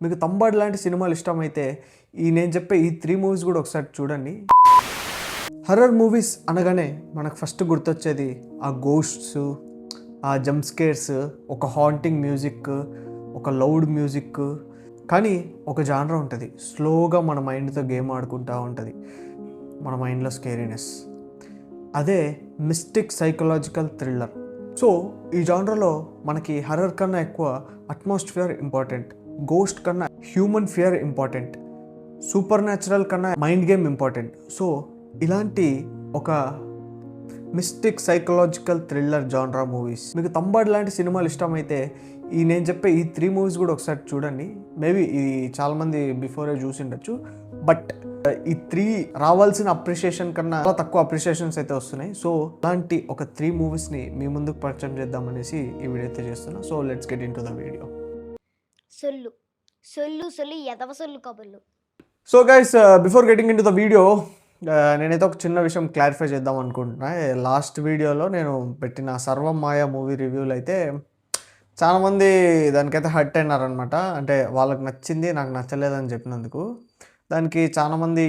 మీకు తంబాడు లాంటి సినిమాలు ఇష్టమైతే నేను చెప్పే ఈ 3 మూవీస్ కూడా ఒకసారి చూడండి. హర్రర్ మూవీస్ అనగానే మనకు ఫస్ట్ గుర్తొచ్చేది ఆ గోస్ట్స్, ఆ జంప్ స్కేర్స్, ఒక హాంటింగ్ మ్యూజిక్, ఒక లౌడ్ మ్యూజిక్. కానీ ఒక జానర్ ఉంటుంది, స్లోగా మన మైండ్తో గేమ్ ఆడుకుంటూ ఉంటుంది, మన మైండ్లో స్కేరీనెస్. అదే మిస్టిక్ సైకలాజికల్ థ్రిల్లర్. సో ఈ జానర్లో మనకి హర్రర్ కన్నా ఎక్కువ అట్మాస్ఫియర్ ఇంపార్టెంట్, గోస్ట్ కన్నా human fear important, super natural కన్నా మైండ్ గేమ్ ఇంపార్టెంట్. సో ఇలాంటి ఒక మిస్టిక్ సైకలాజికల్ థ్రిల్లర్ జానరా మూవీస్, మీకు తంబాడు లాంటి సినిమాలు ఇష్టమైతే నేను చెప్పే ఈ 3 మూవీస్ కూడా ఒకసారి చూడండి. మేబీ ఇది చాలామంది బిఫోరే చూసి ఉండొచ్చు, బట్ ఈ 3 రావాల్సిన అప్రిషియేషన్ కన్నా చాలా తక్కువ అప్రిషియేషన్స్ అయితే వస్తున్నాయి. సో అలాంటి ఒక 3 మూవీస్ని మీ ముందుకు పరిచయం చేద్దామనేసి ఈ వీడియో అయితే చేస్తున్నా. So let's get into the video. సొల్లు సొల్లు సొల్లు ఎదవ సొల్లు కబుర్లు. So guys, before getting in to the video, నేనైతే ఒక చిన్న విషయం క్లారిఫై చేద్దాం అనుకుంటున్నా. లాస్ట్ వీడియోలో నేను పెట్టిన సర్వం మాయా మూవీ రివ్యూలు అయితే చాలామంది దానికైతే హర్ట్ అయినారనమాట. అంటే వాళ్ళకి నచ్చింది, నాకు నచ్చలేదని చెప్పినందుకు. దానికి చాలామంది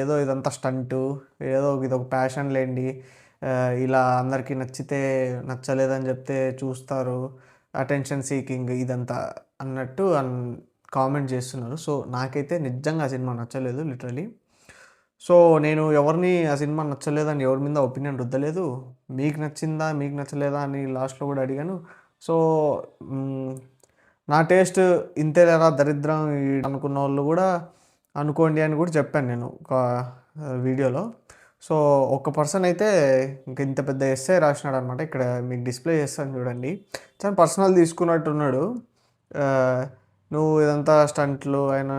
ఏదో ఇదంతా స్టంటు, ఏదో ఇదొక ప్యాషన్ లేండి, ఇలా అందరికీ నచ్చితే నచ్చలేదని చెప్తే చూస్తారు, అటెన్షన్ సీకింగ్ ఇదంతా అన్నట్టు కామెంట్ చేస్తున్నారు. సో నాకైతే నిజంగా ఆ సినిమా నచ్చలేదు లిటరలీ. సో నేను ఎవరిని ఆ సినిమా నచ్చలేదని ఎవరి మీద ఒపీనియన్ రుద్దలేదు. మీకు నచ్చిందా మీకు నచ్చలేదా అని లాస్ట్లో కూడా అడిగాను. సో నా టేస్ట్ ఇంతేలేరా దరిద్రం అనుకున్న వాళ్ళు కూడా అనుకోండి అని కూడా చెప్పాను నేను ఒక వీడియోలో. సో ఒక పర్సన్ అయితే ఇంకా ఇంత పెద్ద ఎస్సే రాసినాడు అనమాట. ఇక్కడ మీకు డిస్ప్లే చేస్తాను చూడండి. చాలా పర్సనల్ తీసుకున్నట్టున్నాడు. నువ్వు ఇదంతా స్టంట్లు అయినా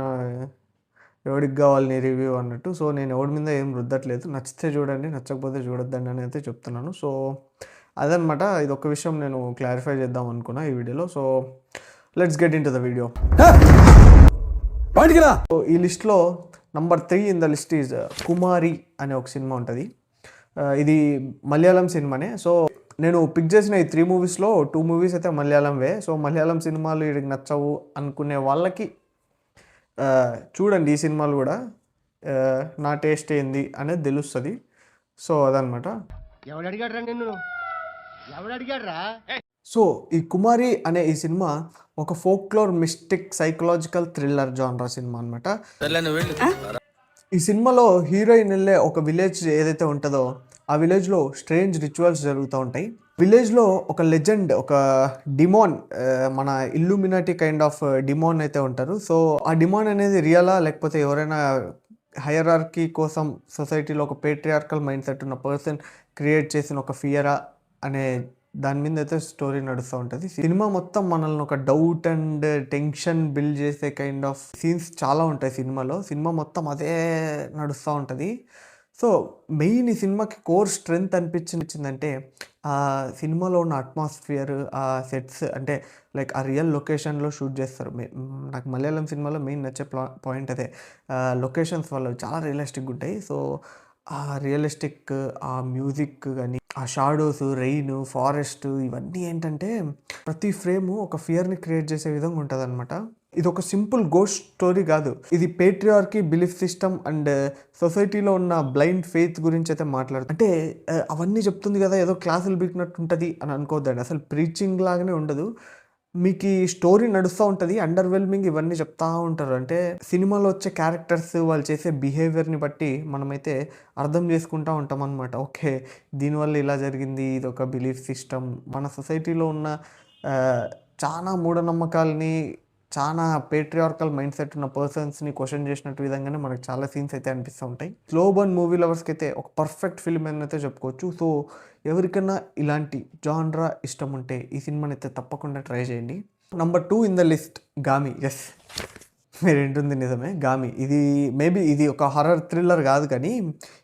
ఎవడికి కావాలి నీ రివ్యూ అన్నట్టు. సో నేను ఎవడి మీద ఏం రుద్దట్లేదు, నచ్చితే చూడండి, నచ్చకపోతే చూడొద్దండి అని అయితే చెప్తున్నాను. సో అదనమాట, ఇది ఒక విషయం నేను క్లారిఫై చేద్దాం అనుకున్నా ఈ వీడియోలో. So let's get into the video. So ఈ లిస్ట్లో number 3 in the list is Kumari అనే ఒక సినిమా ఉంటుంది. ఇది మలయాళం సినిమానే. సో నేను పిక్ చేసిన ఈ 3 మూవీస్లో 2 మూవీస్ అయితే మలయాళంవే. సో మలయాళం సినిమాలు వీడికి నచ్చవు అనుకునే వాళ్ళకి చూడండి ఈ సినిమాలు కూడా, నా టేస్ట్ ఏంది అనేది తెలుస్తుంది. సో అదనమాట. సో ఈ కుమారి అనే ఈ సినిమా ఒక ఫోక్లోర్ మిస్టిక్ సైకలాజికల్ థ్రిల్లర్ జానరా సినిమా అనమాట. ఈ సినిమాలో హీరోయిన్ వెళ్ళే ఒక విలేజ్ ఏదైతే ఉంటుందో ఆ విలేజ్లో స్ట్రేంజ్ రిచువల్స్ జరుగుతూ ఉంటాయి. విలేజ్లో ఒక లెజెండ్, ఒక డిమాన్, మన ఇల్యూమినాటి కైండ్ ఆఫ్ డిమాన్ అయితే ఉంటారు. సో ఆ డిమాన్ అనేది రియలా లేకపోతే ఎవరైనా హైరార్కీ కోసం సొసైటీలో ఒక పేట్రియార్కల్ మైండ్ సెట్ ఉన్న పర్సన్ క్రియేట్ చేసిన ఒక ఫియరా అనే దాని మీద అయితే స్టోరీ నడుస్తూ ఉంటుంది. సినిమా మొత్తం మనల్ని ఒక డౌట్ అండ్ టెన్షన్ బిల్డ్ చేసే కైండ్ ఆఫ్ సీన్స్ చాలా ఉంటాయి సినిమాలో. సినిమా మొత్తం అదే నడుస్తూ ఉంటుంది. సో మెయిన్ ఈ సినిమాకి కోర్ స్ట్రెంగ్త్ అనిపించిందంటే ఆ సినిమాలో ఉన్న అట్మాస్ఫియర్, ఆ సెట్స్, అంటే లైక్ ఆ రియల్ లొకేషన్లో షూట్ చేస్తారు. నాకు మలయాళం సినిమాలో మెయిన్ నచ్చే పాయింట్ అదే, లొకేషన్స్ వాళ్ళు చాలా రియలిస్టిక్గా ఉంటాయి. సో ఆ రియలిస్టిక్, ఆ మ్యూజిక్ కానీ, ఆ షాడోస్, రెయిన్, ఫారెస్ట్, ఇవన్నీ ఏంటంటే ప్రతి ఫ్రేము ఒక ఫియర్ని క్రియేట్ చేసే విధంగా ఉంటుంది అనమాట. ఇది ఒక సింపుల్ గోస్ట్ స్టోరీ కాదు, ఇది పేట్రియార్కీ, బిలీఫ్ సిస్టమ్ అండ్ సొసైటీలో ఉన్న బ్లైండ్ ఫెయిత్ గురించి అయితే మాట్లాడుతుంది. అంటే అవన్నీ చెప్తుంది కదా, ఏదో క్లాసులు బీకినట్టు ఉంటుంది అని అనుకోవద్దండి. అసలు ప్రీచింగ్ లాగానే ఉండదు. మీకు ఈ స్టోరీ నడుస్తూ ఉంటుంది, అండర్వెల్మింగ్ ఇవన్నీ చెప్తా ఉంటారు. అంటే సినిమాలో వచ్చే క్యారెక్టర్స్, వాళ్ళు చేసే బిహేవియర్ని బట్టి మనమైతే అర్థం చేసుకుంటూ ఉంటాం అనమాట. ఓకే, దీనివల్ల ఇలా జరిగింది, ఇది ఒక బిలీఫ్ సిస్టమ్. మన సొసైటీలో ఉన్న చాలా మూఢనమ్మకాలని, చాలా పేట్రియార్కల్ మైండ్ సెట్ ఉన్న పర్సన్స్ని క్వశ్చన్ చేసినట్టు విధంగానే మనకు చాలా సీన్స్ అయితే అనిపిస్తూ ఉంటాయి. స్లో బర్న్ మూవీ లవర్స్కి అయితే ఒక పర్ఫెక్ట్ ఫిల్మ్ అని అయితే చెప్పుకోవచ్చు. సో ఎవరికైనా ఇలాంటి జానరా ఇష్టం ఉంటే ఈ సినిమాని అయితే తప్పకుండా ట్రై చేయండి. Number 2 in the list Gaami. Yes, మీరు ఏంటుంది నిజమే, గామి. ఇది మేబీ ఇది ఒక హర్రర్ థ్రిల్లర్ కాదు, కానీ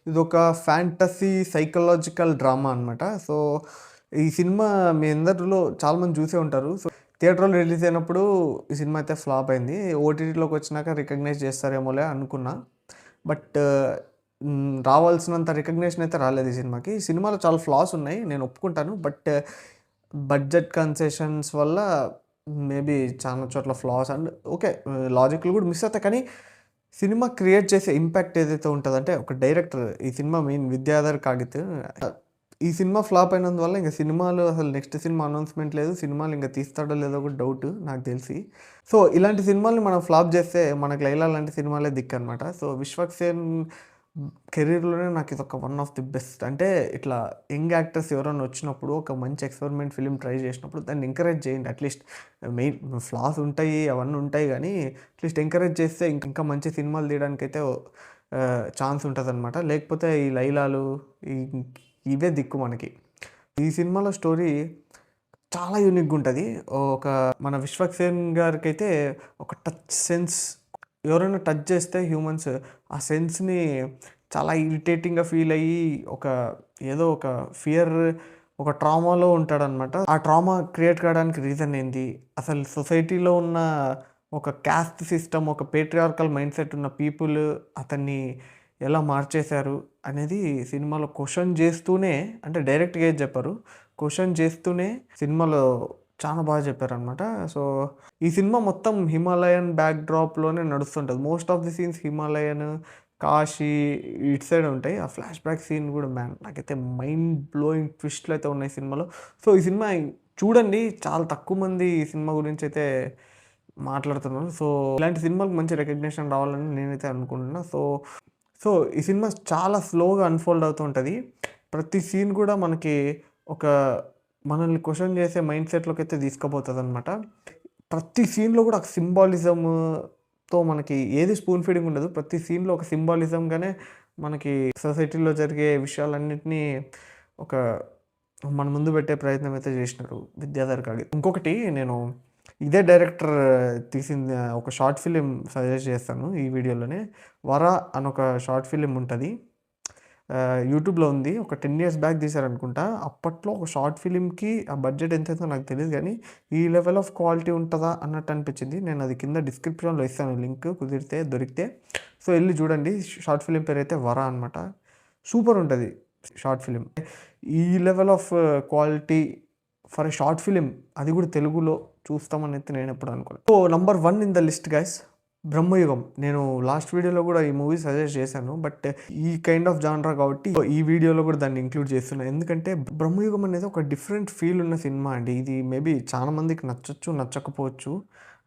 ఇది ఒక ఫ్యాంటసీ సైకలాజికల్ డ్రామా అనమాట. సో ఈ సినిమా మీ అందరిలో చాలామంది చూసే ఉంటారు. సో థియేటర్లో రిలీజ్ అయినప్పుడు ఈ సినిమా అయితే ఫ్లాప్ అయింది. ఓటీటీలోకి వచ్చినాక రికగ్నైజ్ చేస్తారేమోలే అనుకున్నా, బట్ రావాల్సినంత రికగ్నేషన్ అయితే రాలేదు ఈ సినిమాకి. ఈ సినిమాలో చాలా ఫ్లాస్ ఉన్నాయి, నేను ఒప్పుకుంటాను. బట్ బడ్జెట్ కన్సెషన్స్ వల్ల మేబీ చాలా చోట్ల ఫ్లాస్ అండ్ ఓకే లాజిక్లు కూడా మిస్ అవుతాయి, కానీ సినిమా క్రియేట్ చేసే ఇంపాక్ట్ ఏదైతే ఉంటుందో, అంటే ఒక డైరెక్టర్, ఈ సినిమా మెయిన్ విద్యాధర్ కాగిత్, ఈ సినిమా ఫ్లాప్ అయినందువల్ల ఇంకా సినిమాలు అసలు నెక్స్ట్ సినిమా అనౌన్స్మెంట్ లేదు, సినిమాలు ఇంకా తీస్తాడో లేదో కూడా డౌట్ నాకు తెలిసి. సో ఇలాంటి సినిమాల్ని మనం ఫ్లాప్ చేస్తే మనకు లైలా లాంటి సినిమాలే దిక్కు అనమాట. సో విశ్వక్సేన్ కెరీర్లోనే నాకు ఇది ఒక వన్ ఆఫ్ ది బెస్ట్. అంటే ఇట్లా యంగ్ యాక్టర్స్ ఎవరైనా వచ్చినప్పుడు ఒక మంచి ఎక్స్పెరిమెంట్ ఫిలిం ట్రై చేసినప్పుడు దాన్ని ఎంకరేజ్ చేయండి. అట్లీస్ట్ మెయిన్ ఫ్లాస్ ఉంటాయి, అవన్నీ ఉంటాయి, కానీ అట్లీస్ట్ ఎంకరేజ్ చేస్తే ఇంకా మంచి సినిమాలు తీయడానికైతే ఛాన్స్ ఉంటుంది అనమాట. లేకపోతే ఈ లైలాలు ఇవే దిక్కు మనకి. ఈ సినిమాలో స్టోరీ చాలా యూనిక్గా ఉంటుంది. ఒక మన విశ్వక్సేన్ గారికి అయితే ఒక టచ్ సెన్స్, ఎవరైనా టచ్ చేస్తే హ్యూమన్స్ ఆ సెన్స్ని చాలా ఇరిటేటింగ్గా ఫీల్ అయ్యి ఏదో ఒక ఫియర్, ఒక ట్రామాలో ఉంటాడనమాట. ఆ ట్రామా క్రియేట్ కావడానికి రీజన్ ఏంటి, అసలు సొసైటీలో ఉన్న ఒక క్యాస్ట్ సిస్టమ్, ఒక పేట్రియార్కల్ మైండ్ సెట్ ఉన్న పీపుల్ అతన్ని ఎలా మార్చేశారు అనేది సినిమాలో క్వశ్చన్ చేస్తూనే, అంటే డైరెక్ట్గా ఏది చెప్పారు, క్వశ్చన్ చేస్తూనే సినిమాలో చాలా బాగా చెప్పారనమాట. సో ఈ సినిమా మొత్తం హిమాలయన్ బ్యాక్ డ్రాప్లోనే నడుస్తుంటుంది. Most of the scenes Himalayan, Kashi ఇటు సైడ్ ఉంటాయి. ఆ ఫ్లాష్ బ్యాక్ సీన్ కూడా నాకైతే మైండ్ బ్లోయింగ్ ట్విస్ట్లు అయితే ఉన్నాయి సినిమాలో. సో ఈ సినిమా చూడండి, చాలా తక్కువ మంది ఈ సినిమా గురించి అయితే మాట్లాడుతున్నారు. సో ఇలాంటి సినిమాలకు మంచి రికగ్నిషన్ రావాలని నేనైతే అనుకుంటున్నా. సో ఈ సినిమా చాలా స్లోగా అన్ఫోల్డ్ అవుతూ ఉంటుంది. ప్రతి సీన్ కూడా మనకి మనల్ని క్వశ్చన్ చేసే మైండ్ సెట్లోకి అయితే తీసుకుపోతుంది అనమాట. ప్రతి సీన్లో కూడా ఒక సింబాలిజంతో మనకి ఏది స్పూన్ ఫీడింగ్ ఉండదు. ప్రతి సీన్లో ఒక సింబాలిజంగానే మనకి సొసైటీలో జరిగే విషయాలన్నింటినీ మన ముందు పెట్టే ప్రయత్నం అయితే చేసినారు విద్యాధర్ కాగిత్. ఇంకొకటి, నేను ఇదే డైరెక్టర్ తీసింది ఒక షార్ట్ ఫిలిం సజెస్ట్ చేస్తాను ఈ వీడియోలోనే. వరా అని ఒక షార్ట్ ఫిలిం ఉంటుంది, యూట్యూబ్లో ఉంది. ఒక 10 years బ్యాక్ తీశారనుకుంటా. అప్పట్లో ఒక షార్ట్ ఫిలింకి ఆ బడ్జెట్ ఎంతైందో నాకు తెలియదు, కానీ ఈ లెవెల్ ఆఫ్ క్వాలిటీ ఉంటుందా అన్నట్టు అనిపించింది. నేను అది కింద డిస్క్రిప్షన్లో ఇస్తాను లింక్, కుదిరితే దొరికితే. సో వెళ్ళి చూడండి. షార్ట్ ఫిలిం పేరు అయితే వరా అనమాట. సూపర్ ఉంటుంది షార్ట్ ఫిలిం. ఈ level of quality for a short film, అది కూడా తెలుగులో చూస్తామని అయితే నేను ఎప్పుడు అనుకోలేదు. So number 1 in the list guys, Bramayugam. నేను లాస్ట్ వీడియోలో కూడా ఈ మూవీ సజెస్ట్ చేశాను, బట్ ఈ కైండ్ ఆఫ్ జానరా కాబట్టి ఈ వీడియోలో కూడా దాన్ని ఇంక్లూడ్ చేస్తున్నాను. ఎందుకంటే బ్రహ్మయుగం అనేది ఒక డిఫరెంట్ ఫీల్ ఉన్న సినిమా అండి. ఇది మేబీ చాలా మందికి నచ్చచ్చు, నచ్చకపోవచ్చు.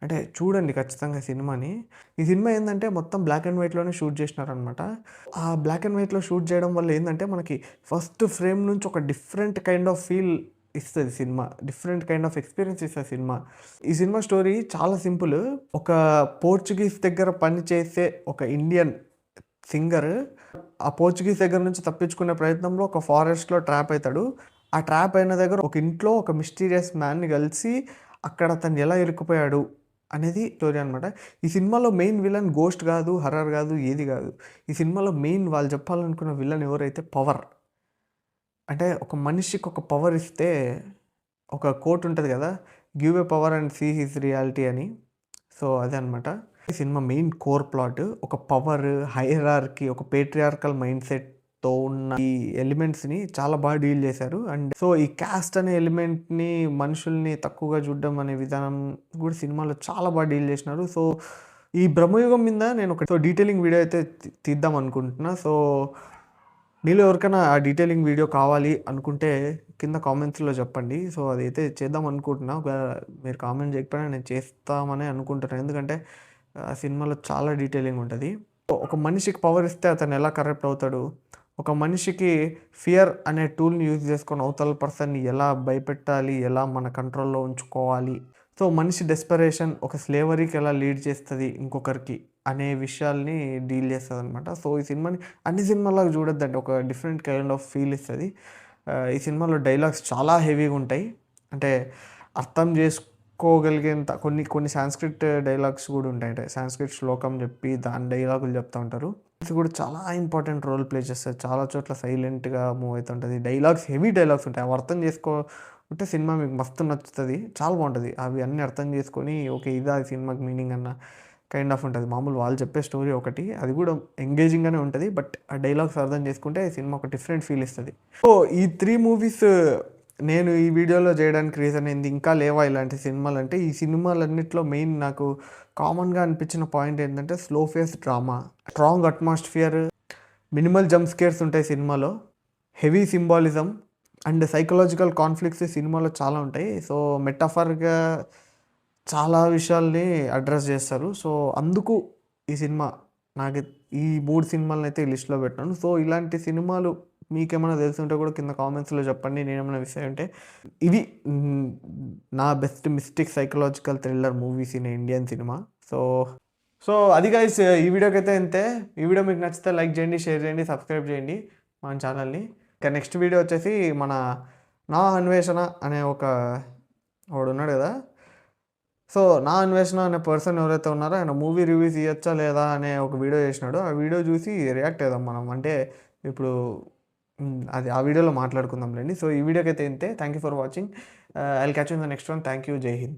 అంటే చూడండి ఖచ్చితంగా సినిమాని. ఈ సినిమా ఏంటంటే మొత్తం బ్లాక్ అండ్ వైట్లోనే షూట్ చేసినారనమాట. ఆ బ్లాక్ అండ్ వైట్లో షూట్ చేయడం వల్ల ఏంటంటే మనకి ఫస్ట్ ఫ్రేమ్ నుంచి ఒక డిఫరెంట్ కైండ్ ఆఫ్ ఫీల్ ఇస్తుంది cinema, different kind of experience ఇస్తుంది సినిమా. ఈ సినిమా స్టోరీ చాలా సింపుల్. ఒక పోర్చుగీస్ దగ్గర పనిచేసే ఒక ఇండియన్ సింగర్ ఆ పోర్చుగీస్ దగ్గర నుంచి తప్పించుకునే ప్రయత్నంలో ఒక ఫారెస్ట్లో ట్రాప్ అవుతాడు. ఆ ట్రాప్ అయిన దగ్గర ఒక ఇంట్లో ఒక మిస్టీరియస్ మ్యాన్ని కలిసి అక్కడ అతను ఎలా ఇరుక్కుపోయాడు అనేది స్టోరీ అనమాట. ఈ సినిమాలో మెయిన్ విలన్ గోస్ట్ కాదు, హర్రర్ కాదు, ఏది కాదు. ఈ సినిమాలో మెయిన్ వాళ్ళు చెప్పాలనుకున్న విలన్ ఎవరైతే పవర్. అంటే ఒక మనిషికి ఒక పవర్ ఇస్తే, ఒక కోట్ ఉంటుంది కదా, give a power and see his reality అని. సో అదే అనమాట ఈ సినిమా మెయిన్ కోర్ ప్లాట్. ఒక పవర్, హైరార్కీ, ఒక పేట్రియార్కల్ మైండ్ సెట్తో ఉన్న ఈ ఎలిమెంట్స్ని చాలా బాగా డీల్ చేశారు. అండ్ సో ఈ క్యాస్ట్ అనే ఎలిమెంట్ని, మనుషుల్ని తక్కువగా చూడడం అనే విధానం కూడా సినిమాలో చాలా బాగా డీల్ చేసినారు. సో ఈ బ్రహ్మయుగం మీద నేను ఒక డీటెయిలింగ్ వీడియో అయితే తీద్దాం అనుకుంటున్నా. సో మీలో ఎవరికైనా ఆ డీటెయిలింగ్ వీడియో కావాలి అనుకుంటే కింద కామెంట్స్లో చెప్పండి. సో అదైతే చేద్దాం అనుకుంటున్నా. మీరు కామెంట్ చేయకపోయినా నేను చేస్తామని అనుకుంటున్నాను, ఎందుకంటే ఆ సినిమాలో చాలా డీటెయిలింగ్ ఉంటుంది. ఒక మనిషికి పవర్ ఇస్తే అతను ఎలా కరప్ట్ అవుతాడు, ఒక మనిషికి ఫియర్ అనే టూల్ని యూజ్ చేసుకొని అవతల పర్సన్ని ఎలా భయపెట్టాలి, ఎలా మన కంట్రోల్లో ఉంచుకోవాలి, సో మనిషి డెస్పరేషన్ ఒక స్లేవరీకి ఎలా లీడ్ చేస్తుంది ఇంకొకరికి అనే విషయాల్ని డీల్ చేస్తుంది అనమాట. సో ఈ సినిమాని అన్ని సినిమాలాగా చూడొద్దండి, ఒక డిఫరెంట్ కైండ్ ఆఫ్ ఫీల్ ఇస్తుంది. ఈ సినిమాలో డైలాగ్స్ చాలా హెవీగా ఉంటాయి. అంటే అర్థం చేసుకోగలిగేంత కొన్ని సాంస్క్రిట్ డైలాగ్స్ కూడా ఉంటాయి. అంటే సాంస్క్రిట్ శ్లోకం చెప్పి దాని డైలాగులు చెప్తూ ఉంటారు. ఇది కూడా చాలా ఇంపార్టెంట్ రోల్ ప్లే చేస్తుంది. చాలా చోట్ల సైలెంట్గా మూవ్ అవుతుంటుంది. డైలాగ్స్, హెవీ డైలాగ్స్ ఉంటాయి. అవి అర్థం చేసుకుంటే సినిమా మీకు మస్తు నచ్చుతుంది, చాలా బాగుంటుంది. అవి అన్నీ అర్థం చేసుకొని ఓకే ఇదా సినిమాకి మీనింగ్ అన్న కైండ్ ఆఫ్ ఉంటుంది. మామూలు వాళ్ళు చెప్పే స్టోరీ ఒకటి, అది కూడా ఎంగేజింగ్గానే ఉంటుంది, బట్ ఆ డైలాగ్స్ అర్థం చేసుకుంటే సినిమా ఒక డిఫరెంట్ ఫీల్ ఇస్తుంది. సో ఈ 3 మూవీస్ నేను ఈ వీడియోలో చేయడానికి రీజన్ ఏంది, ఇంకా లేవా ఇలాంటి సినిమాలు అంటే, ఈ సినిమాలన్నింటిలో మెయిన్ నాకు కామన్గా అనిపించిన పాయింట్ ఏంటంటే slow phase drama, strong atmosphere, minimal jump scares ఉంటాయి సినిమాలో, heavy symbolism and psychological conflicts ఈ సినిమాలో చాలా ఉంటాయి. సో మెటాఫర్గా చాలా విషయాల్ని అడ్రస్ చేస్తారు. సో అందుకు ఈ సినిమా నాకు ఈ 3 సినిమాలను అయితే ఈ లిస్ట్లో పెట్టాను. సో ఇలాంటి సినిమాలు మీకేమైనా తెలిసి కూడా కింద కామెంట్స్లో చెప్పండి. నేనేమైనా మిస్ అయి ఉంటే. ఇవి నా best mystic psychological thriller movies in Indian cinema. So అది గైస్, ఈ వీడియోకి అయితే ఇంతే. ఈ వీడియో మీకు నచ్చితే లైక్ చేయండి, షేర్ చేయండి, సబ్స్క్రైబ్ చేయండి మన ఛానల్ని. ఇంకా నెక్స్ట్ వీడియో వచ్చేసి మన నా అన్వేషణ అనే వాడు ఉన్నాడు కదా. సో నా అన్వేషణ అనే పర్సన్ ఎవరైతే ఉన్నారో ఆయన మూవీ రివ్యూస్ ఇవ్వచ్చా లేదా అనే ఒక వీడియో చేసినాడు. ఆ వీడియో చూసి రియాక్ట్ అవుదాం మనం. అంటే ఇప్పుడు అది ఆ వీడియోలో మాట్లాడుకుందాంలేండి. సో ఈ వీడియోకి అయితే ఇంతే. Thank you for watching. I will catch you in the next one. Thank you. జై హింద్.